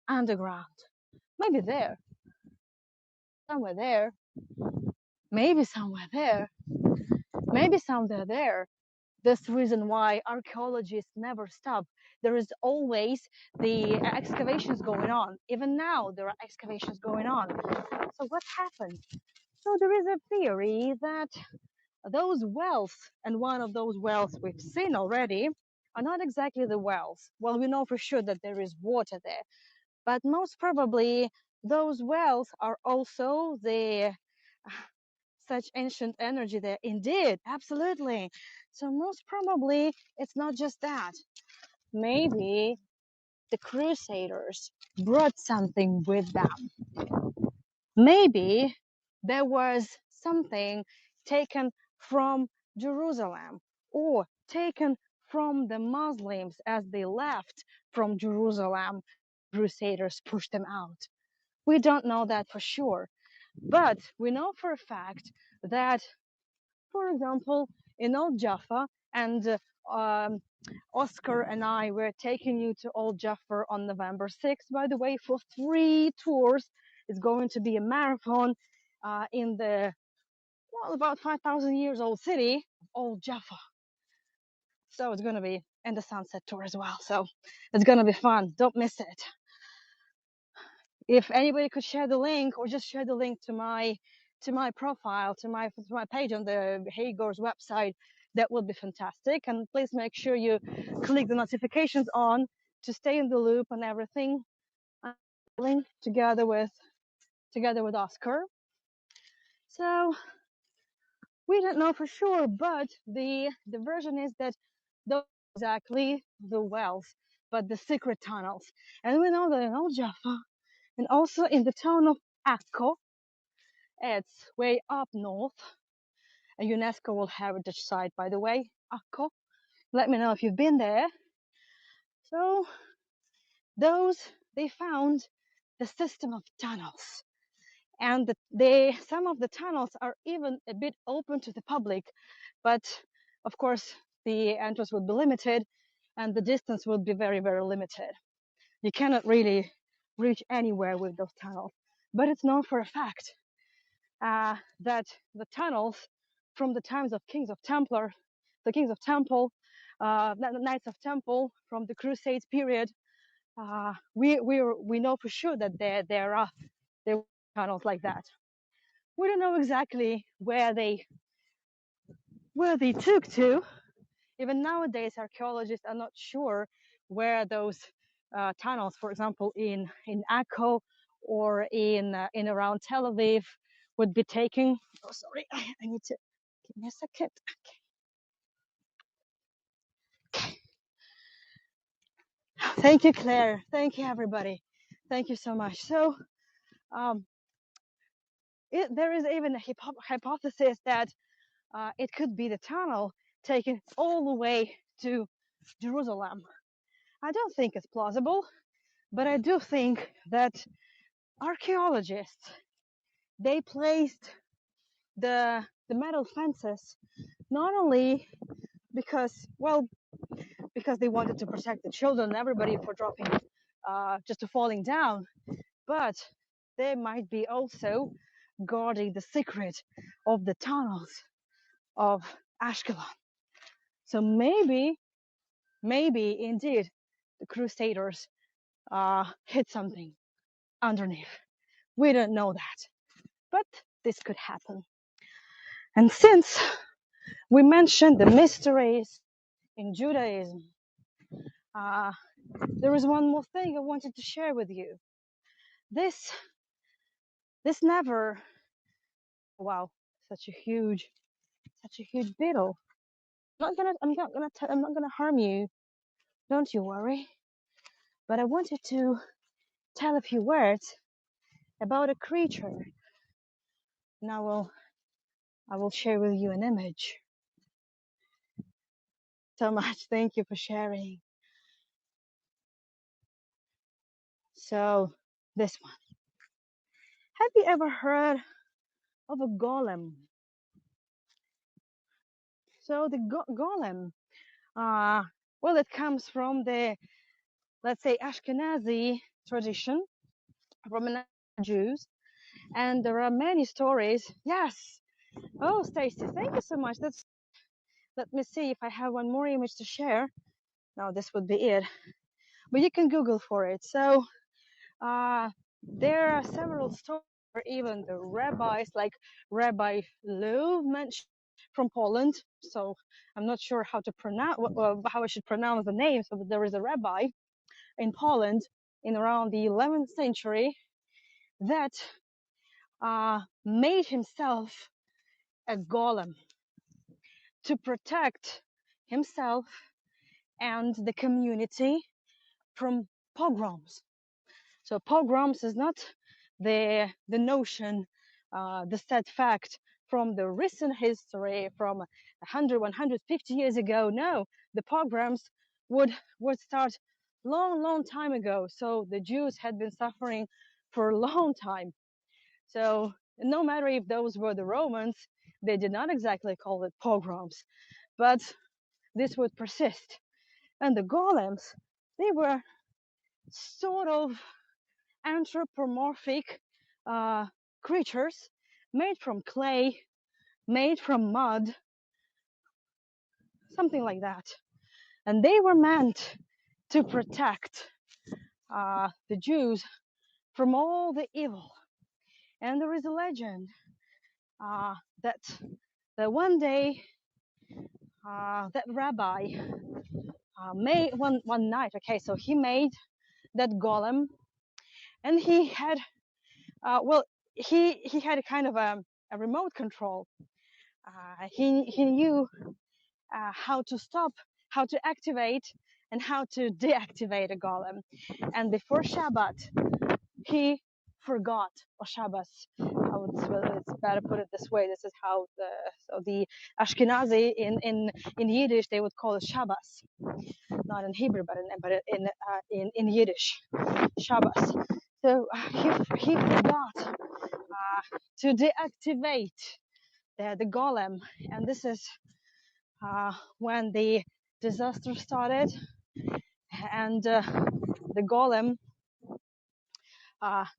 underground. Maybe there, somewhere there, maybe somewhere there, maybe somewhere there. This reason why archaeologists never stop. There is always the excavations going on. Even now, there are excavations going on. So what happened? So there is a theory that those wells, and one of those wells we've seen already, are not exactly the wells. Well, we know for sure that there is water there, but most probably those wells are also the such ancient energy there. Indeed, absolutely. So most probably it's not just that. Maybe the Crusaders brought something with them. Maybe there was something taken from Jerusalem or taken from the Muslims as they left from Jerusalem. Crusaders pushed them out. We don't know that for sure, but we know for a fact that, for example, in Old Jaffa, and Oskar and I were taking you to Old Jaffa on November 6th, by the way, for 3 tours. It's going to be a marathon in the, well, about 5,000 years old city of Old Jaffa. So it's going to be, and the sunset tour as well. So it's going to be fun. Don't miss it. If anybody could share the link, or just share the link to my profile, to my page on the Hagar's website, that would be fantastic. And please make sure you click the notifications on to stay in the loop on everything. Link together with Oskar. So we don't know for sure, but the version is that those are exactly the wells, but the secret tunnels. And we know that in Old Jaffa, and also in the town of Akko, it's way up north, a UNESCO World Heritage Site, by the way, Akko. Let me know if you've been there. So they found the system of tunnels, and some of the tunnels are even a bit open to the public, but of course the entrance would be limited and the distance would be very, very limited. you cannot really reach anywhere with those tunnels. But it's known for a fact that the tunnels from the times of Kings of Templar, the Kings of Temple, the Knights of Temple from the Crusades period, we know for sure that there are tunnels like that. We don't know exactly where they took to. Even nowadays, archaeologists are not sure where those tunnels, for example, in Akko or in around Tel Aviv, would be taking. Oh, sorry, I need to give me a second. Okay. Thank you, Claire. Thank you, everybody. Thank you so much. So, there is even a hypothesis that it could be the tunnel taken all the way to Jerusalem. I don't think it's plausible, but I do think that archaeologists, they placed the metal fences not only because they wanted to protect the children and everybody for dropping just to falling down, but they might be also guarding the secret of the tunnels of Ashkelon. So maybe indeed the Crusaders hid something underneath. We don't know that, but this could happen. And since we mentioned the mysteries in Judaism, there is one more thing I wanted to share with you. This never, wow, such a huge beetle. I'm not gonna harm you. Don't you worry. But I wanted to tell a few words about a creature. And I will share with you an image. So much. Thank you for sharing. So this one. Have you ever heard of a golem? So the golem, well, it comes from the, let's say, Ashkenazi tradition from Jews, and there are many stories. Yes. Oh, Stacy, thank you so much. Let me see if I have one more image to share. No, this would be it. But you can Google for it. So there are several stories where even the rabbis, like Rabbi Lou mentioned from Poland. So I'm not sure how I should pronounce the name. So there is a rabbi in Poland in around the 11th century that made himself a golem to protect himself and the community from pogroms. So pogroms is not the notion, the sad fact from the recent history from 100, 150 years ago. No, the pogroms would start long time ago. So the Jews had been suffering for a long time. So no matter if those were the Romans, they did not exactly call it pogroms, but this would persist. And the golems, they were sort of anthropomorphic creatures made from clay, made from mud, something like that. And they were meant to protect the Jews from all the evil. And there is a legend that one day that rabbi made one night. Okay, so he made that golem, and he had he had a kind of a remote control. He knew how to stop, how to activate, and how to deactivate a golem. And before Shabbat, he forgot, or Shabbos. It's better put it this way. This is how the Ashkenazi in Yiddish they would call it Shabbos, not in Hebrew, but in Yiddish, Shabbos. So he forgot to deactivate the golem, and this is when the disaster started, and the golem,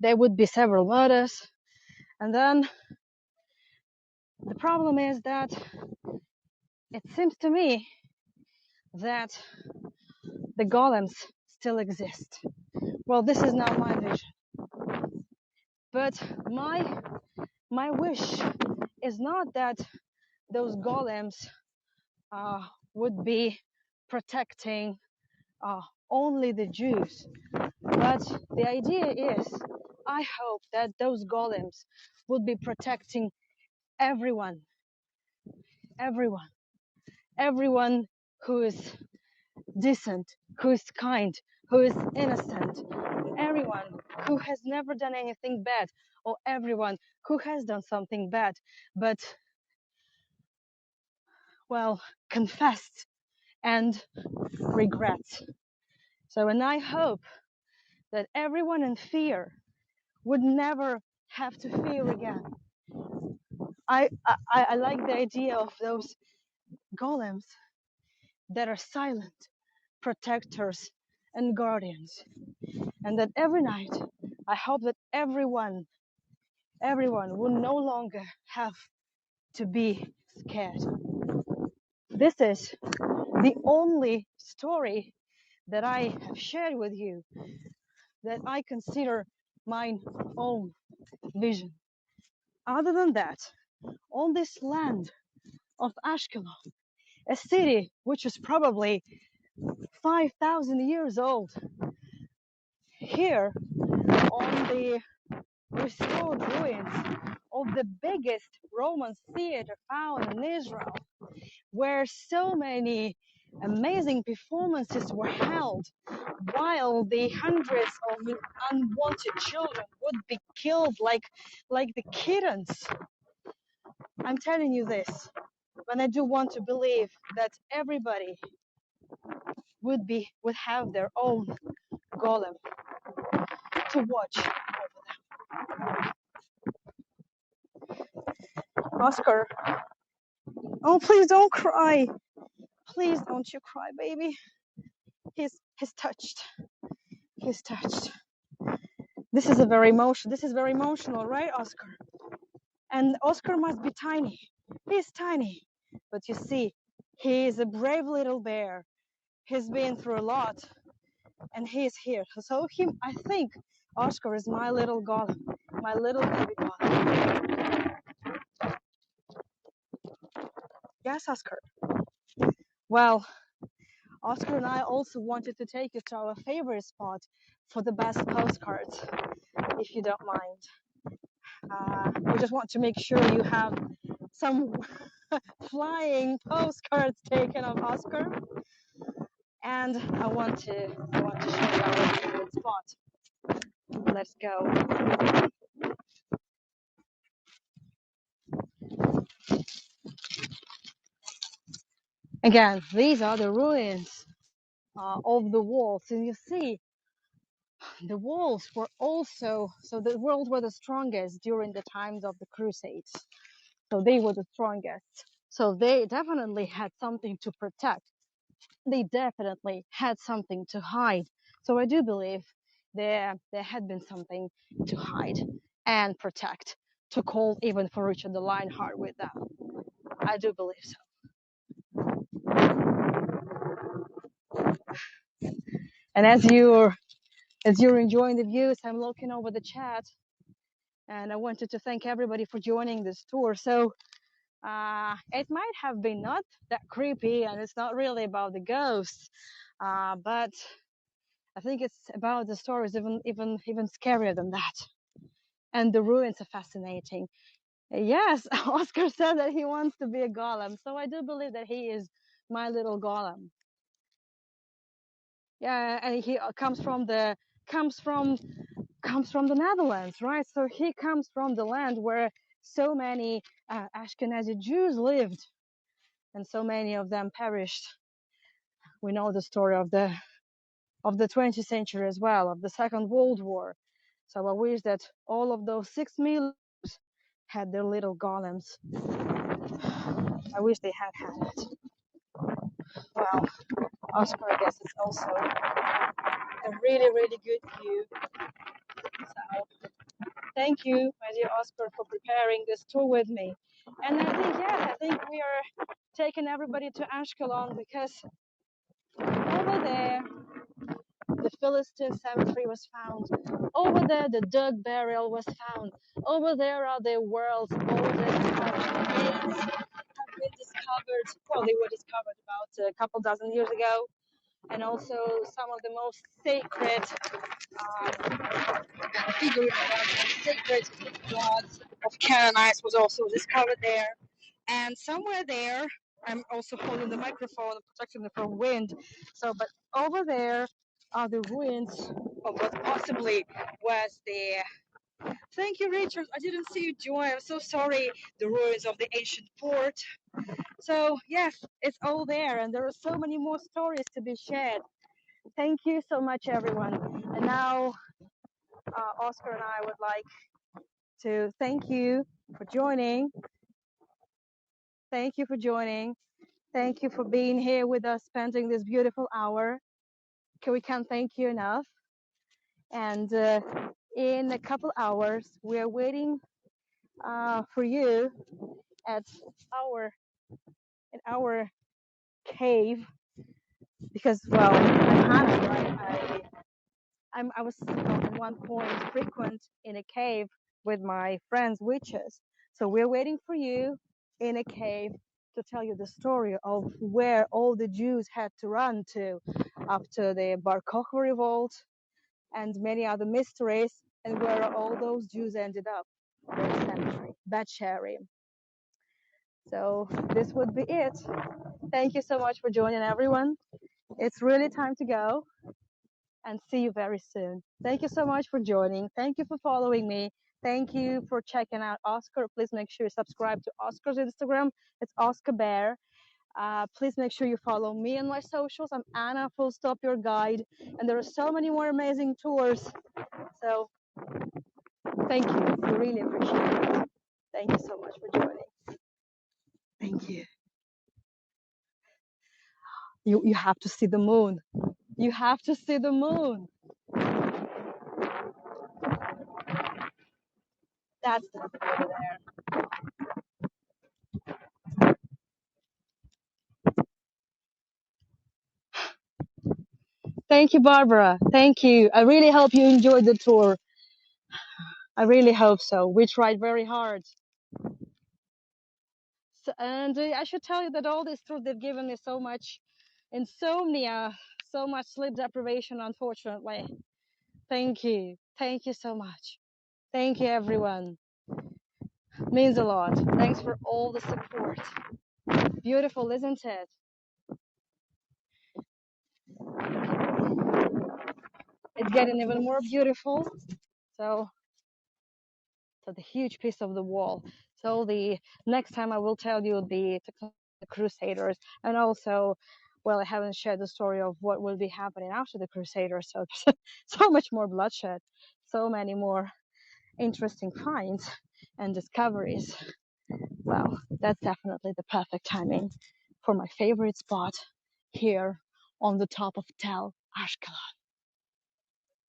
there would be several murders. And then the problem is that it seems to me that the golems still exist. Well, this is not my vision, but my wish is not that those golems would be protecting only the Jews, but the idea is, I hope that those golems would be protecting everyone, everyone, everyone who is decent, who is kind, who is innocent, everyone who has never done anything bad, or everyone who has done something bad, but, well, confessed and regrets. So, and I hope that everyone in fear would never have to fear again. I like the idea of those golems that are silent protectors and guardians, and that every night I hope that everyone will no longer have to be scared. This is the only story that I have shared with you that I consider my own vision. Other than that, on this land of Ashkelon, a city which is probably 5,000 years old, here on the restored ruins of the biggest Roman theater found in Israel, where so many amazing performances were held, while the hundreds of unwanted children would be killed like the kittens. I'm telling you this, but I do want to believe that everybody would have their own golem to watch over them. Oskar, oh please don't cry. Please don't you cry, baby. He's touched. He's touched. This is very emotional, right, Oskar? And Oskar must be tiny. He's tiny. But you see, he is a brave little bear. He's been through a lot, and he's here. So I think Oskar is my little golem, my little baby golem. Yes, Oskar. Well, Oskar and I also wanted to take you to our favorite spot for the best postcards, if you don't mind. We just want to make sure you have some flying postcards taken of Oskar, and I want to show you our favorite spot. Let's go. Again, these are the ruins of the walls, and you see the walls were also, so the walls were the strongest during the times of the Crusades. So they were the strongest. So they definitely had something to protect. They definitely had something to hide. So I do believe there had been something to hide and protect, to call even for Richard the Lionheart with them. I do believe so. And as you're enjoying the views, I'm looking over the chat, and I wanted to thank everybody for joining this tour. So it might have been not that creepy, and it's not really about the ghosts, but I think it's about the stories even scarier than that. And the ruins are fascinating. Yes, Oskar said that he wants to be a golem, so I do believe that he is my little golem. Yeah, and he comes from the Netherlands, right? So he comes from the land where so many Ashkenazi Jews lived, and so many of them perished. We know the story of the 20th century as well, of the Second World War. So I wish that all of those 6 million had their little golems. I wish they had it. Well, Oskar, I guess, is also a really, really good view. So thank you, my dear Oskar, for preparing this tour with me. And I think we are taking everybody to Ashkelon because over there, the Philistine cemetery was found. Over there, the Doug burial was found. Over there are the world's oldest remains have been discovered. Well, they were discovered about a couple dozen years ago. And also some of the most sacred figures, sacred gods of Canaanites was also discovered there. And somewhere there, I'm also holding the microphone, protecting it from wind. So, but over there are the ruins of what possibly was the. Thank you, Richard. I didn't see you join. I'm so sorry. The ruins of the ancient port. So yes, it's all there, and there are so many more stories to be shared. Thank you so much, everyone. And now, Oskar and I would like to thank you for joining. Thank you for joining. Thank you for being here with us, spending this beautiful hour. We can't thank you enough. And in a couple hours, we are waiting for you at our in our cave because, well, I'm Hannah, right? I was at one point frequent in a cave with my friends witches. So we're waiting for you in a cave to tell you the story of where all the Jews had to run to after the Bar Kokhba revolt and many other mysteries, and where all those Jews ended up, their cemetery, Bet Sherim. So this would be it. Thank you so much for joining, everyone. It's really time to go, and see you very soon. Thank you so much for joining. Thank you for following me. Thank you for checking out Oskar. Please make sure you subscribe to Oskar's Instagram. It's Oskar Bear. Please make sure you follow me on my socials. I'm Anna, full stop your guide. And there are so many more amazing tours. So thank you. We really appreciate it. Thank you so much for joining. Thank you. You have to see the moon. You have to see the moon. That's the over there. Thank you, Barbara. Thank you. I really hope you enjoyed the tour. I really hope so. We tried very hard. So, and I should tell you that all this tour, they've given me so much insomnia, so much sleep deprivation, unfortunately. Thank you. Thank you so much. Thank you, everyone. Means a lot. Thanks for all the support. Beautiful, isn't it? It's getting even more beautiful. So, so the huge piece of the wall. So the next time I will tell you the Crusaders, and also, well, I haven't shared the story of what will be happening after the Crusaders. So so much more bloodshed, so many more interesting finds and discoveries. Well, that's definitely the perfect timing for my favorite spot here on the top of Tel Ashkelon.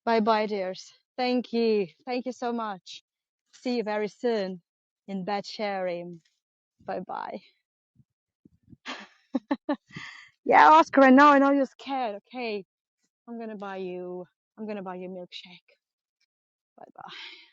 Bye bye, dears. Thank you. Thank you so much. See you very soon in Bet Sherim. Bye bye. Yeah, Oskar, I know you're scared. Okay. I'm gonna buy you a milkshake. Bye bye.